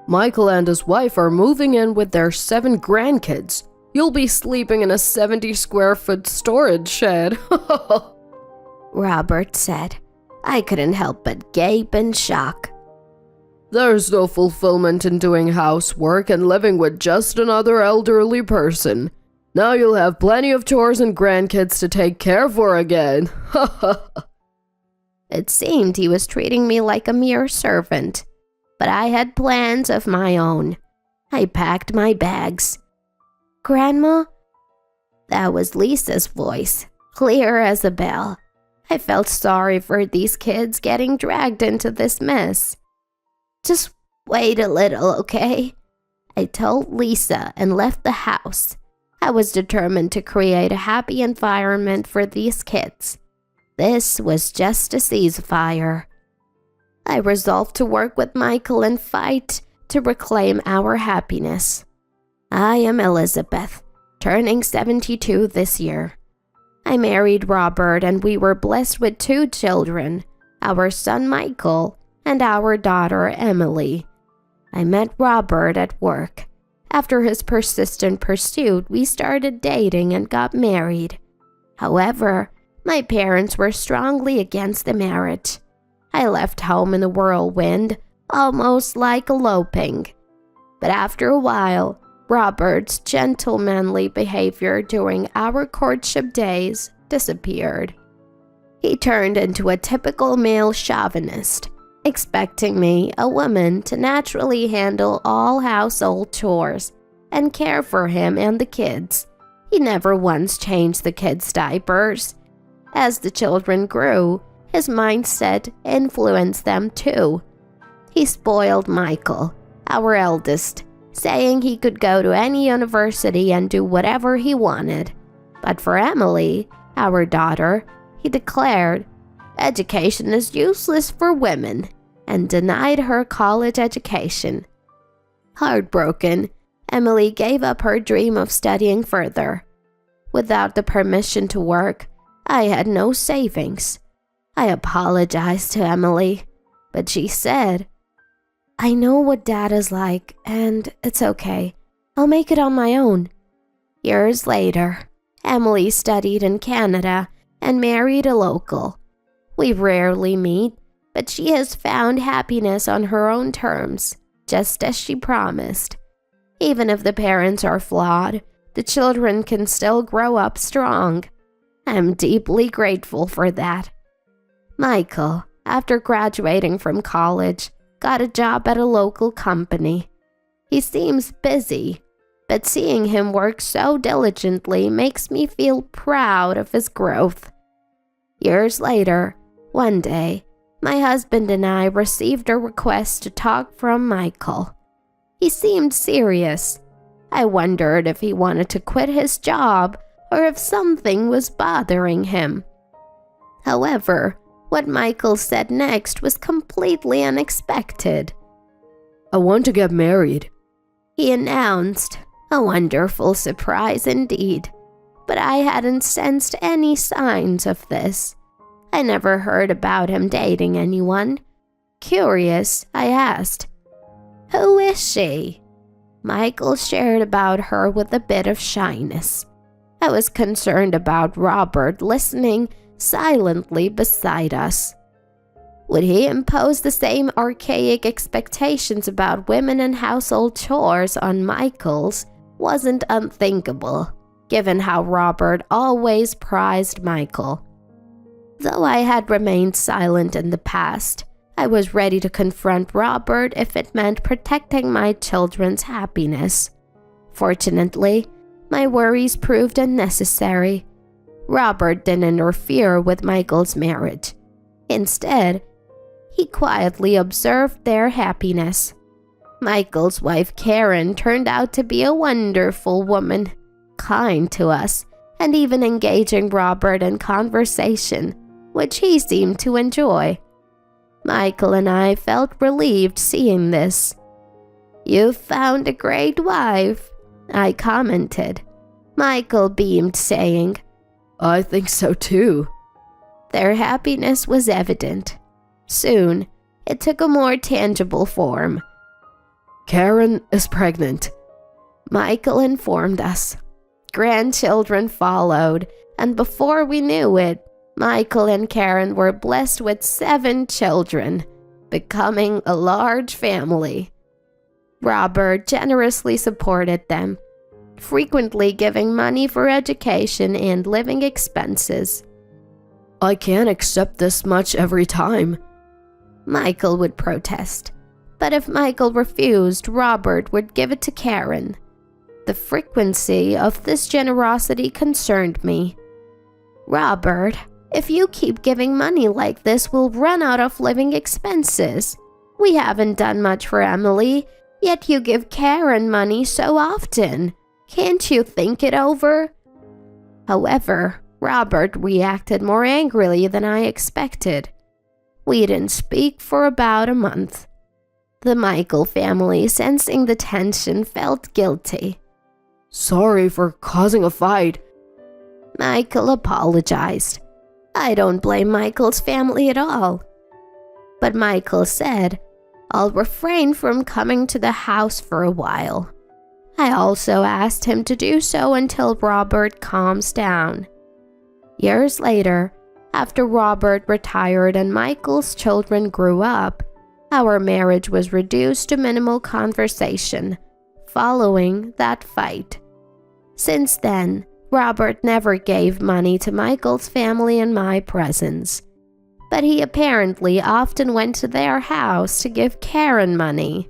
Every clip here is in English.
Michael and his wife are moving in with their 7 grandkids. You'll be sleeping in a 70-square-foot storage shed." Robert said. I couldn't help but gape in shock. "There's no fulfillment in doing housework and living with just another elderly person. Now you'll have plenty of chores and grandkids to take care for again." It seemed he was treating me like a mere servant, but I had plans of my own. I packed my bags. "Grandma?" That was Lisa's voice, clear as a bell. I felt sorry for these kids getting dragged into this mess. "Just wait a little, okay?" I told Lisa and left the house. I was determined to create a happy environment for these kids. This was just a ceasefire. I resolved to work with Michael and fight to reclaim our happiness. I am Elizabeth, turning 72 this year. I married Robert and we were blessed with 2 children, our son Michael and our daughter Emily. I met Robert at work. After his persistent pursuit, we started dating and got married. However, my parents were strongly against the marriage. I left home in a whirlwind, almost like eloping. But after a while, Robert's gentlemanly behavior during our courtship days disappeared. He turned into a typical male chauvinist, expecting me, a woman, to naturally handle all household chores and care for him and the kids. He never once changed the kids' diapers. As the children grew, his mindset influenced them too. He spoiled Michael, our eldest, saying he could go to any university and do whatever he wanted. But for Emily, our daughter, he declared education is useless for women and denied her college education. Heartbroken, Emily gave up her dream of studying further. Without the permission to work, I had no savings. I apologized to Emily, but she said, "I know what Dad is like, and it's okay. I'll make it on my own." Years later, Emily studied in Canada and married a local. We rarely meet, but she has found happiness on her own terms, just as she promised. Even if the parents are flawed, the children can still grow up strong. I'm deeply grateful for that. Michael, after graduating from college, got a job at a local company. He seems busy, but seeing him work so diligently makes me feel proud of his growth. Years later, one day, my husband and I received a request to talk from Michael. He seemed serious. I wondered if he wanted to quit his job or if something was bothering him. However, what Michael said next was completely unexpected. "I want to get married," he announced. A wonderful surprise indeed, but I hadn't sensed any signs of this. I never heard about him dating anyone. Curious, I asked, "Who is she?" Michael shared about her with a bit of shyness. I was concerned about Robert listening silently beside us. Would he impose the same archaic expectations about women and household chores on Michael's wasn't unthinkable, given how Robert always prized Michael. Though I had remained silent in the past, I was ready to confront Robert if it meant protecting my children's happiness. Fortunately, my worries proved unnecessary. Robert didn't interfere with Michael's marriage. Instead, he quietly observed their happiness. Michael's wife Karen turned out to be a wonderful woman, kind to us, and even engaging Robert in conversation, which he seemed to enjoy. Michael and I felt relieved seeing this. "You've found a great wife," I commented. Michael beamed, saying, "I think so too." Their happiness was evident. Soon, it took a more tangible form. Karen is pregnant. Michael informed us. Grandchildren followed, and before we knew it, Michael and Karen were blessed with 7 children, becoming a large family. Robert generously supported them, frequently giving money for education and living expenses. I can't accept this much every time. Michael would protest, but if Michael refused, Robert would give it to Karen. The frequency of this generosity concerned me. Robert, if you keep giving money like this, we'll run out of living expenses. We haven't done much for Emily, yet you give Karen money so often. Can't you think it over? However, Robert reacted more angrily than I expected. We didn't speak for about a month. The Michael family, sensing the tension, felt guilty. Sorry for causing a fight. Michael apologized. I don't blame Michael's family at all. But Michael said, I'll refrain from coming to the house for a while. I also asked him to do so until Robert calms down. Years later, after Robert retired and Michael's children grew up, our marriage was reduced to minimal conversation following that fight. Since then, Robert never gave money to Michael's family in my presence, but he apparently often went to their house to give Karen money.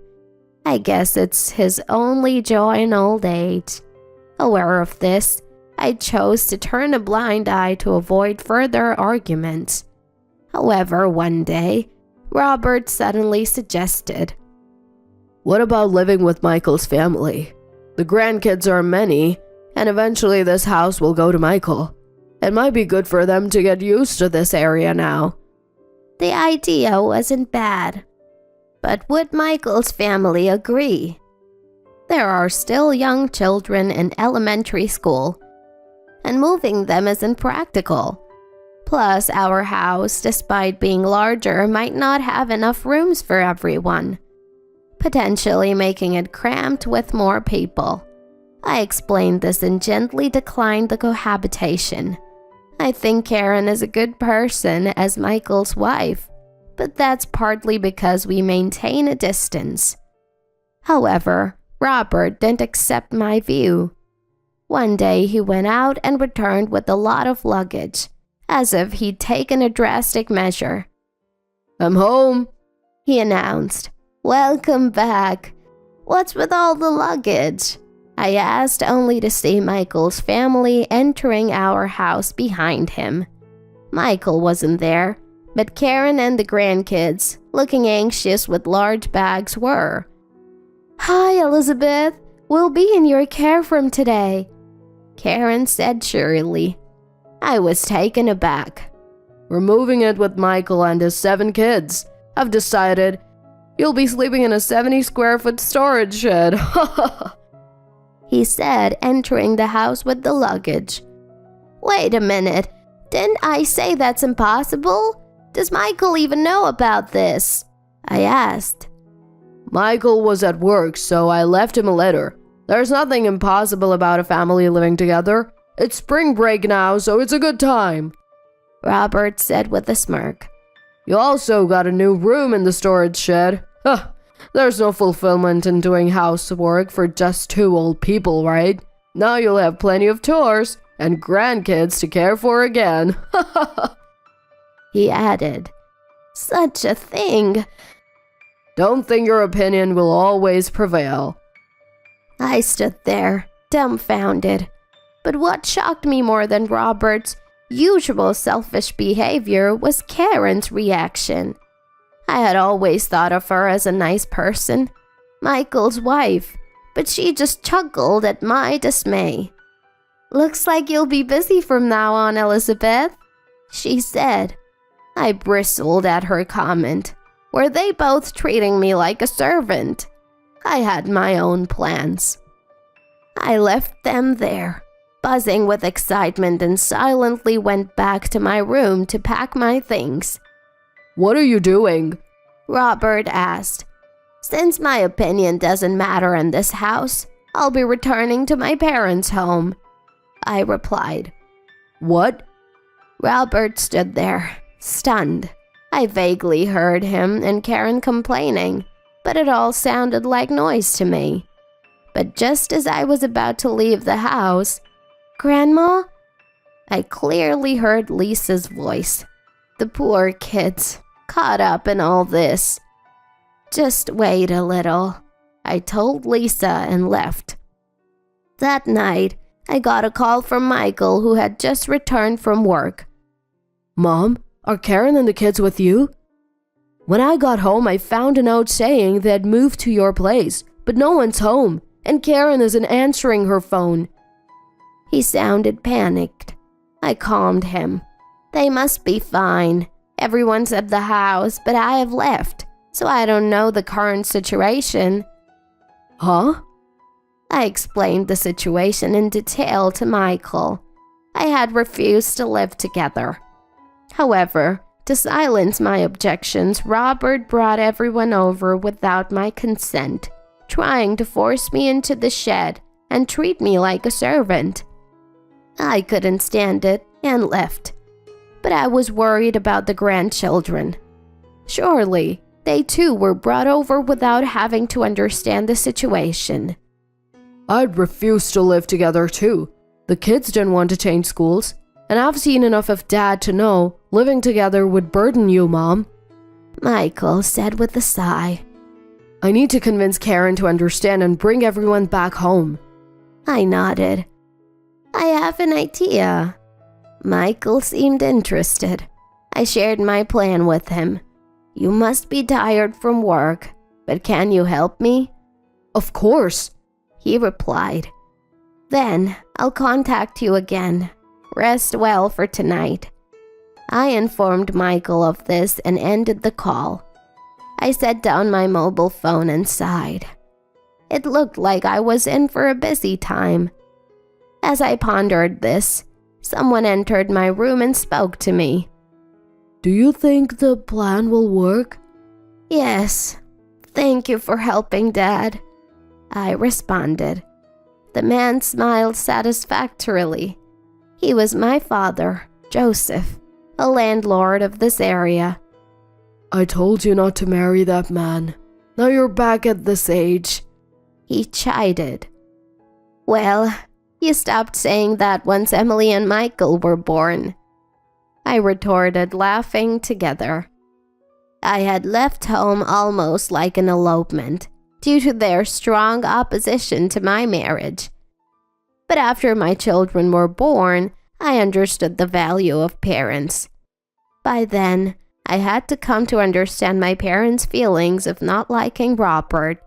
I guess it's his only joy in old age. Aware of this, I chose to turn a blind eye to avoid further arguments. However, one day, Robert suddenly suggested, What about living with Michael's family? The grandkids are many, and eventually this house will go to Michael. It might be good for them to get used to this area now. The idea wasn't bad, but would Michael's family agree? There are still young children in elementary school, and moving them isn't practical. Plus, our house, despite being larger, might not have enough rooms for everyone, potentially making it cramped with more people. I explained this and gently declined the cohabitation. I think Karen is a good person as Michael's wife, but that's partly because we maintain a distance. However, Robert didn't accept my view. One day he went out and returned with a lot of luggage, as if he'd taken a drastic measure. I'm home, he announced. Welcome back. What's with all the luggage? I asked, only to see Michael's family entering our house behind him. Michael wasn't there, but Karen and the grandkids, looking anxious with large bags, were. Hi, Elizabeth. We'll be in your care from today, Karen said cheerily. I was taken aback. We're moving in with Michael and his 7 kids. I've decided you'll be sleeping in a 70-square-foot storage shed. He said, entering the house with the luggage. Wait a minute. Didn't I say that's impossible? Does Michael even know about this? I asked. Michael was at work, so I left him a letter. There's nothing impossible about a family living together. It's spring break now, so it's a good time, Robert said with a smirk. You also got a new room in the storage shed. Huh. There's no fulfillment in doing housework for just 2 old people, right? Now you'll have plenty of chores and grandkids to care for again. He added, Such a thing. Don't think your opinion will always prevail. I stood there, dumbfounded. But what shocked me more than Robert's usual selfish behavior was Karen's reaction. I had always thought of her as a nice person, Michael's wife, but she just chuckled at my dismay. Looks like you'll be busy from now on, Elizabeth, she said. I bristled at her comment. Were they both treating me like a servant? I had my own plans. I left them there, buzzing with excitement, and silently went back to my room to pack my things. What are you doing? Robert asked. Since my opinion doesn't matter in this house, I'll be returning to my parents' home, I replied. What? Robert stood there, stunned. I vaguely heard him and Karen complaining, but it all sounded like noise to me. But just as I was about to leave the house, "Grandma?" I clearly heard Lisa's voice. The poor kids, caught up in all this. "Just wait a little," I told Lisa and left. That night, I got a call from Michael, who had just returned from work. Mom, are Karen and the kids with you? When I got home, I found a note saying they had moved to your place, but no one's home, and Karen isn't answering her phone. He sounded panicked. I calmed him. "They must be fine. Everyone's at the house, but I have left, so I don't know the current situation." Huh? I explained the situation in detail to Michael. I had refused to live together. However, to silence my objections, Robert brought everyone over without my consent, trying to force me into the shed and treat me like a servant. I couldn't stand it and left, but I was worried about the grandchildren. Surely, they too were brought over without having to understand the situation. I'd refuse to live together too. The kids didn't want to change schools, and I've seen enough of Dad to know living together would burden you, Mom. Michael said with a sigh. I need to convince Karen to understand and bring everyone back home. I nodded. I have an idea. Michael seemed interested. I shared my plan with him. You must be tired from work, but can you help me? Of course, he replied. Then I'll contact you again. Rest well for tonight. I informed Michael of this and ended the call. I set down my mobile phone and sighed. It looked like I was in for a busy time. As I pondered this, someone entered my room and spoke to me. Do you think the plan will work? Yes. Thank you for helping, Dad, I responded. The man smiled satisfactorily. He was my father, Joseph, a landlord of this area. I told you not to marry that man. Now you're back at this age. He chided. Well, you stopped saying that once Emily and Michael were born, I retorted, laughing together. I had left home almost like an elopement due to their strong opposition to my marriage. But after my children were born, I understood the value of parents. By then, I had to come to understand my parents' feelings of not liking Robert.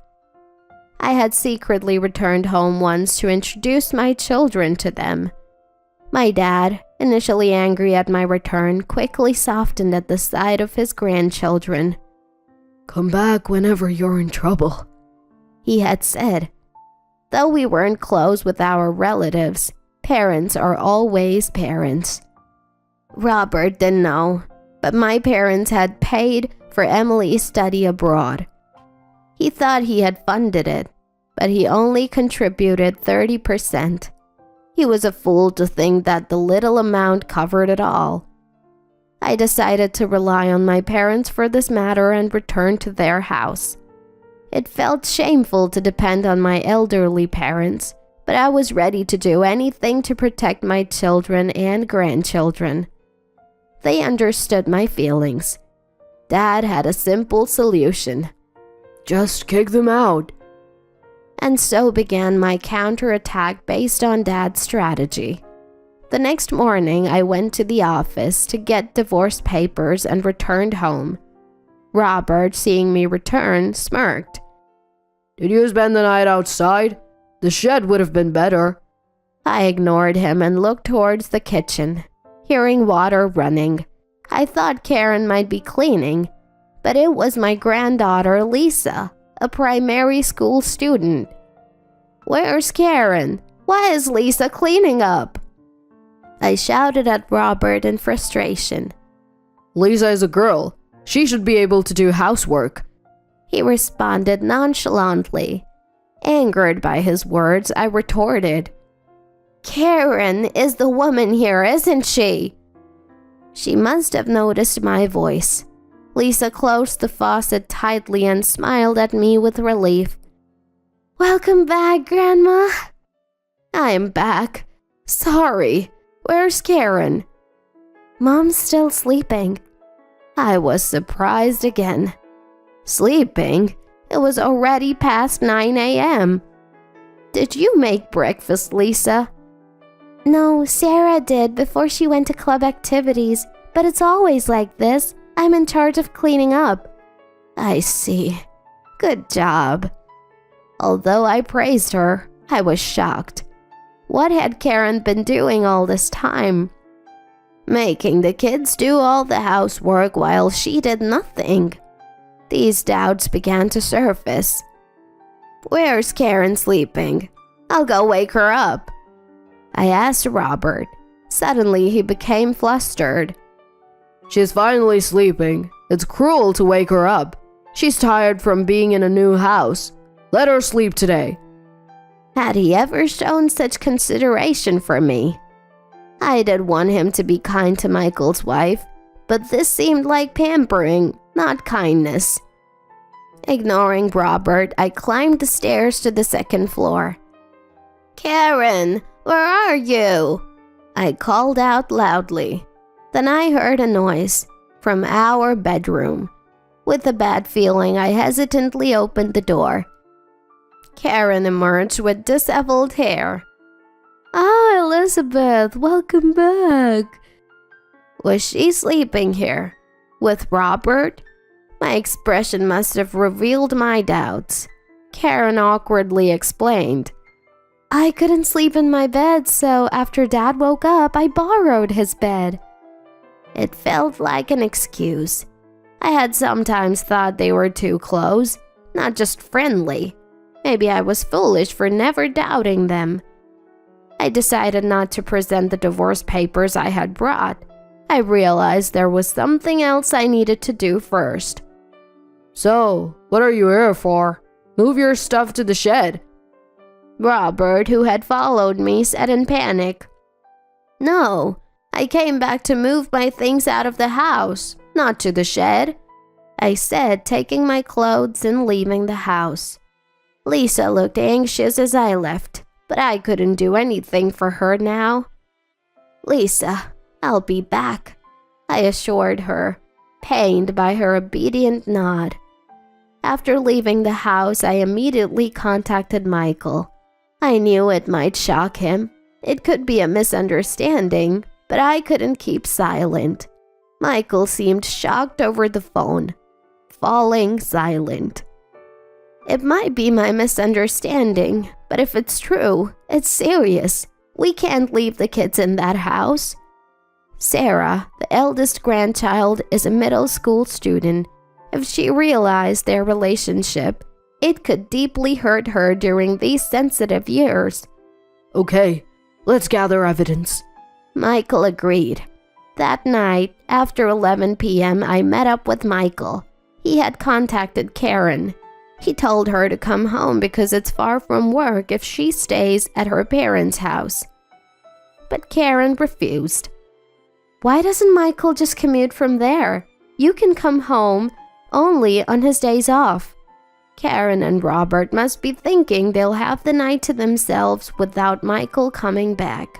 I had secretly returned home once to introduce my children to them. My dad, initially angry at my return, quickly softened at the sight of his grandchildren. Come back whenever you're in trouble, he had said. Though we weren't close with our relatives, parents are always parents. Robert didn't know, but my parents had paid for Emily's study abroad. He thought he had funded it, but he only contributed 30%. He was a fool to think that the little amount covered it all. I decided to rely on my parents for this matter and return to their house. It felt shameful to depend on my elderly parents, but I was ready to do anything to protect my children and grandchildren. They understood my feelings. Dad had a simple solution. Just kick them out. And so began my counterattack based on Dad's strategy. The next morning, I went to the office to get divorce papers and returned home. Robert, seeing me return, smirked. Did you spend the night outside? The shed would have been better. I ignored him and looked towards the kitchen, hearing water running. I thought Karen might be cleaning, but it was my granddaughter, Lisa, a primary school student. Where's Karen? Why is Lisa cleaning up? I shouted at Robert in frustration. Lisa is a girl. She should be able to do housework. He responded nonchalantly. Angered by his words, I retorted, "Karen is the woman here, isn't she?" She must have noticed my voice. Lisa closed the faucet tightly and smiled at me with relief. "Welcome back, Grandma." "I am back. Sorry. Where's Karen?" "Mom's still sleeping." I was surprised again. Sleeping? It was already past 9 a.m. "Did you make breakfast, Lisa?" "No, Sarah did before she went to club activities, but it's always like this. I'm in charge of cleaning up." "I see. Good job." Although I praised her, I was shocked. What had Karen been doing all this time? Making the kids do all the housework while she did nothing. These doubts began to surface. "Where's Karen sleeping? I'll go wake her up." I asked Robert. Suddenly he became flustered. She's finally sleeping. It's cruel to wake her up. She's tired from being in a new house. Let her sleep today. Had he ever shown such consideration for me? I did want him to be kind to Michael's wife, but this seemed like pampering, not kindness. Ignoring Robert, I climbed the stairs to the second floor. "Karen, where are you?" I called out loudly. Then I heard a noise from our bedroom. With a bad feeling, I hesitantly opened the door. Karen emerged with disheveled hair. "Ah, Elizabeth, welcome back." Was she sleeping here? With Robert? My expression must have revealed my doubts. Karen awkwardly explained. "I couldn't sleep in my bed, so after Dad woke up, I borrowed his bed." It felt like an excuse. I had sometimes thought they were too close, not just friendly. Maybe I was foolish for never doubting them. I decided not to present the divorce papers I had brought. I realized there was something else I needed to do first. "So, what are you here for? Move your stuff to the shed." Robert, who had followed me, said in panic. "No, I came back to move my things out of the house, not to the shed," I said, taking my clothes and leaving the house. Lisa looked anxious as I left, but I couldn't do anything for her now. "Lisa, I'll be back," I assured her, pained by her obedient nod. After leaving the house, I immediately contacted Michael. I knew it might shock him. It could be a misunderstanding, but I couldn't keep silent. Michael seemed shocked over the phone, falling silent. It might be my misunderstanding, but if it's true, it's serious. We can't leave the kids in that house. Sarah, the eldest grandchild, is a middle school student. If she realized their relationship, it could deeply hurt her during these sensitive years. "Okay, let's gather evidence." Michael agreed. That night, after 11 p.m., I met up with Michael. He had contacted Karen. He told her to come home because it's far from work if she stays at her parents' house. But Karen refused. "Why doesn't Michael just commute from there? You can come home only on his days off." Karen and Robert must be thinking they'll have the night to themselves without Michael coming back.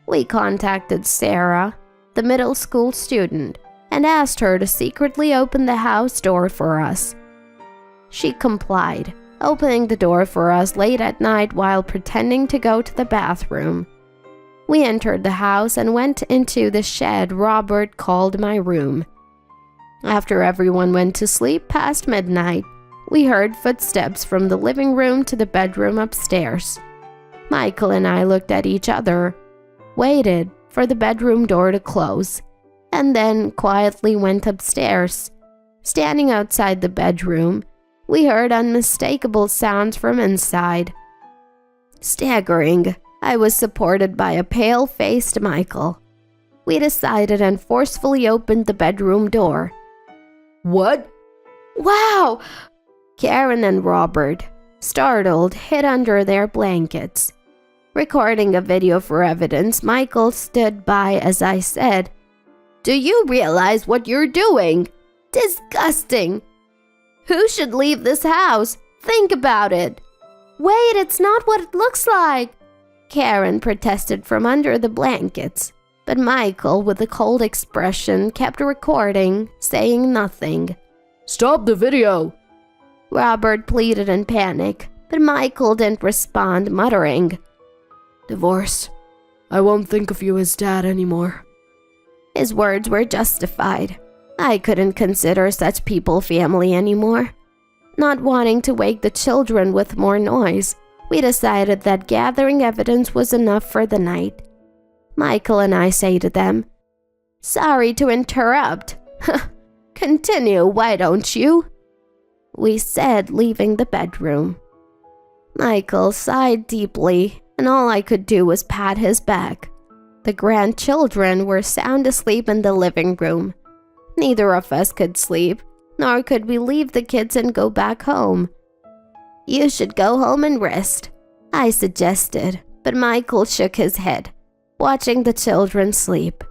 We contacted Sarah, the middle school student, and asked her to secretly open the house door for us. She complied, opening the door for us late at night while pretending to go to the bathroom. We entered the house and went into the shed Robert called my room. After everyone went to sleep past midnight, we heard footsteps from the living room to the bedroom upstairs. Michael and I looked at each other, waited for the bedroom door to close, and then quietly went upstairs. Standing outside the bedroom, we heard unmistakable sounds from inside. Staggering, I was supported by a pale-faced Michael. We decided and forcefully opened the bedroom door. "What?" "Wow! Karen and Robert, startled, hid under their blankets. Recording a video for evidence, Michael stood by as I said, "Do you realize what you're doing? Disgusting! Who should leave this house? Think about it." "Wait, it's not what it looks like," Karen protested from under the blankets. But Michael, with a cold expression, kept recording, saying nothing. "Stop the video!" Robert pleaded in panic, but Michael didn't respond, muttering, "Divorce. I won't think of you as dad anymore." His words were justified. I couldn't consider such people family anymore. Not wanting to wake the children with more noise, we decided that gathering evidence was enough for the night. Michael and I say to them, "Sorry to interrupt." "Continue, why don't you?" we said, leaving the bedroom. Michael sighed deeply, and all I could do was pat his back. The grandchildren were sound asleep in the living room. Neither of us could sleep, nor could we leave the kids and go back home. "You should go home and rest," I suggested, but Michael shook his head, watching the children sleep.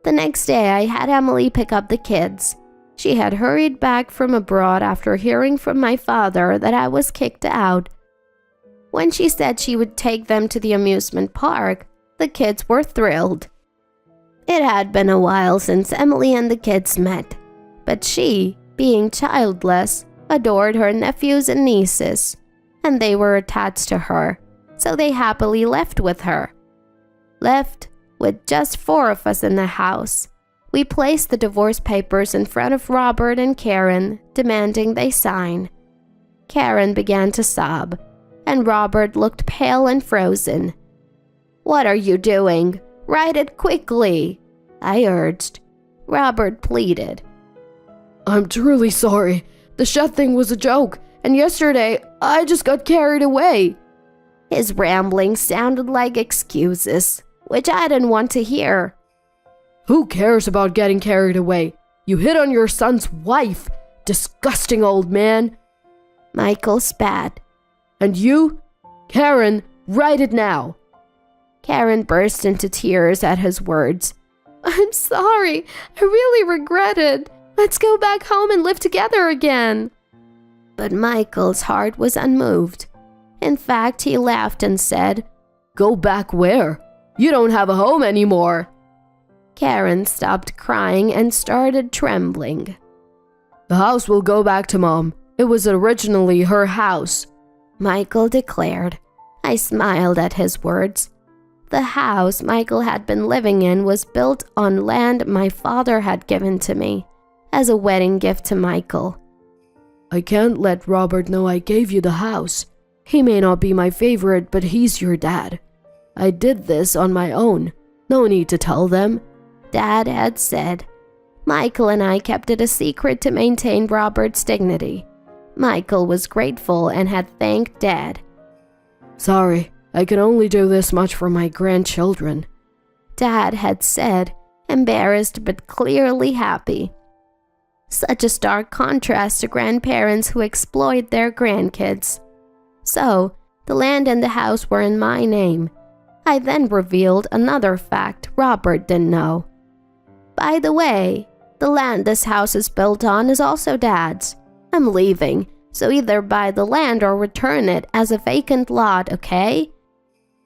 The next day, I had Emily pick up the kids. She had hurried back from abroad after hearing from my father that I was kicked out. When she said she would take them to the amusement park, the kids were thrilled. It had been a while since Emily and the kids met, but she, being childless, adored her nephews and nieces, and they were attached to her, so they happily left with her. Left with just 4 of us in the house. We placed the divorce papers in front of Robert and Karen, demanding they sign. Karen began to sob, and Robert looked pale and frozen. "What are you doing? Write it quickly," I urged. Robert pleaded. "I'm truly sorry. The shed thing was a joke, and yesterday I just got carried away." His ramblings sounded like excuses, which I didn't want to hear. "Who cares about getting carried away? You hit on your son's wife. Disgusting old man." Michael spat. "And you? Karen, write it now." Karen burst into tears at his words. "I'm sorry. I really regret it. Let's go back home and live together again." But Michael's heart was unmoved. In fact, he laughed and said, "Go back where? You don't have a home anymore." Karen stopped crying and started trembling. "The house will go back to Mom. It was originally her house," Michael declared. I smiled at his words. The house Michael had been living in was built on land my father had given to me as a wedding gift to Michael. "I can't let Robert know I gave you the house. He may not be my favorite, but he's your dad. I did this on my own. No need to tell them," Dad had said. Michael and I kept it a secret to maintain Robert's dignity. Michael was grateful and had thanked Dad. "Sorry, I can only do this much for my grandchildren," Dad had said, embarrassed but clearly happy. Such a stark contrast to grandparents who exploit their grandkids. So, the land and the house were in my name. I then revealed another fact Robert didn't know. "By the way, the land this house is built on is also Dad's. I'm leaving, so either buy the land or return it as a vacant lot, okay?"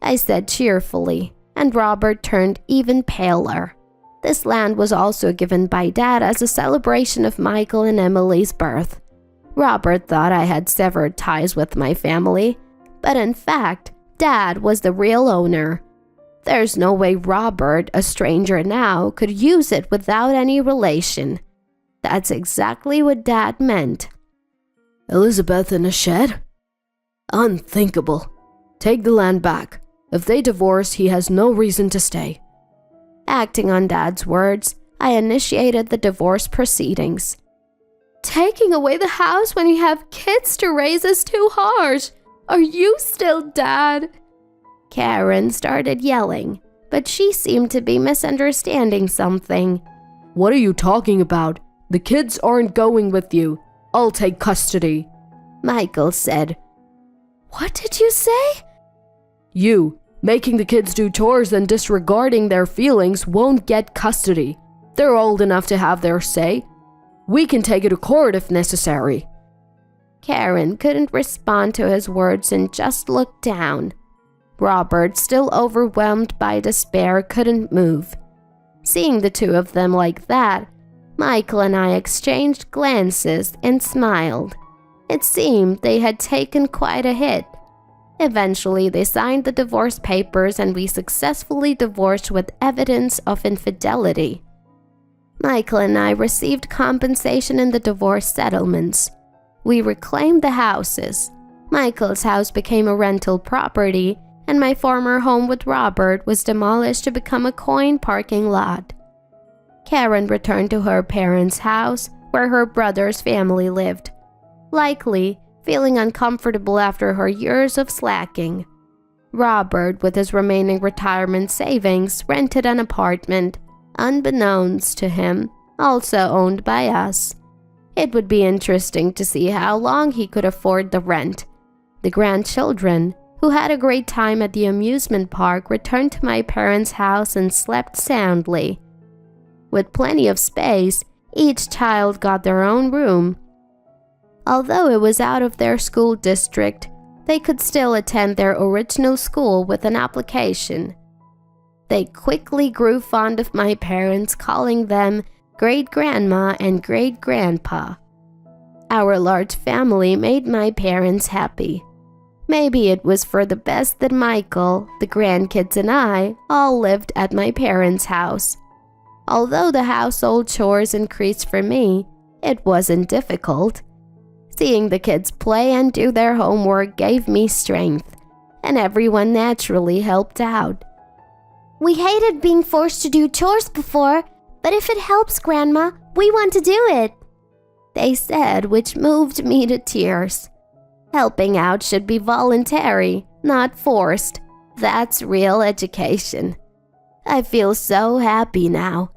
I said cheerfully, and Robert turned even paler. This land was also given by Dad as a celebration of Michael and Emily's birth. Robert thought I had severed ties with my family, but in fact, Dad was the real owner. There's no way Robert, a stranger now, could use it without any relation. That's exactly what Dad meant. "Elizabeth in a shed? Unthinkable. Take the land back. If they divorce, he has no reason to stay." Acting on Dad's words, I initiated the divorce proceedings. "Taking away the house when you have kids to raise is too harsh. Are you still Dad?" Karen started yelling, but she seemed to be misunderstanding something. "What are you talking about? The kids aren't going with you. I'll take custody," Michael said. What did you say? You, making the kids do chores and disregarding their feelings won't get custody. They're old enough to have their say. We can take it to court if necessary. Karen couldn't respond to his words and just looked down. Robert, still overwhelmed by despair, couldn't move. Seeing the two of them like that, Michael and I exchanged glances and smiled. It seemed they had taken quite a hit. Eventually, they signed the divorce papers and we successfully divorced with evidence of infidelity. Michael and I received compensation in the divorce settlements. We reclaimed the houses. Michael's house became a rental property, and my former home with Robert was demolished to become a coin parking lot. Karen returned to her parents' house, where her brother's family lived, likely feeling uncomfortable after her years of slacking. Robert, with his remaining retirement savings, rented an apartment, unbeknownst to him, also owned by us. It would be interesting to see how long he could afford the rent. The grandchildren, who had a great time at the amusement park, returned to my parents' house and slept soundly. With plenty of space, each child got their own room. Although it was out of their school district, they could still attend their original school with an application. They quickly grew fond of my parents, calling them great-grandma and great-grandpa. Our large family made my parents happy. Maybe it was for the best that Michael, the grandkids, and I all lived at my parents' house. Although the household chores increased for me, it wasn't difficult. Seeing the kids play and do their homework gave me strength, and everyone naturally helped out. We hated being forced to do chores before, but if it helps, Grandma, we want to do it, they said, which moved me to tears. Helping out should be voluntary, not forced. That's real education. I feel so happy now,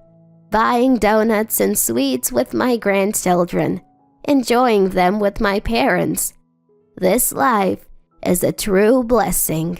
buying donuts and sweets with my grandchildren, enjoying them with my parents. This life is a true blessing.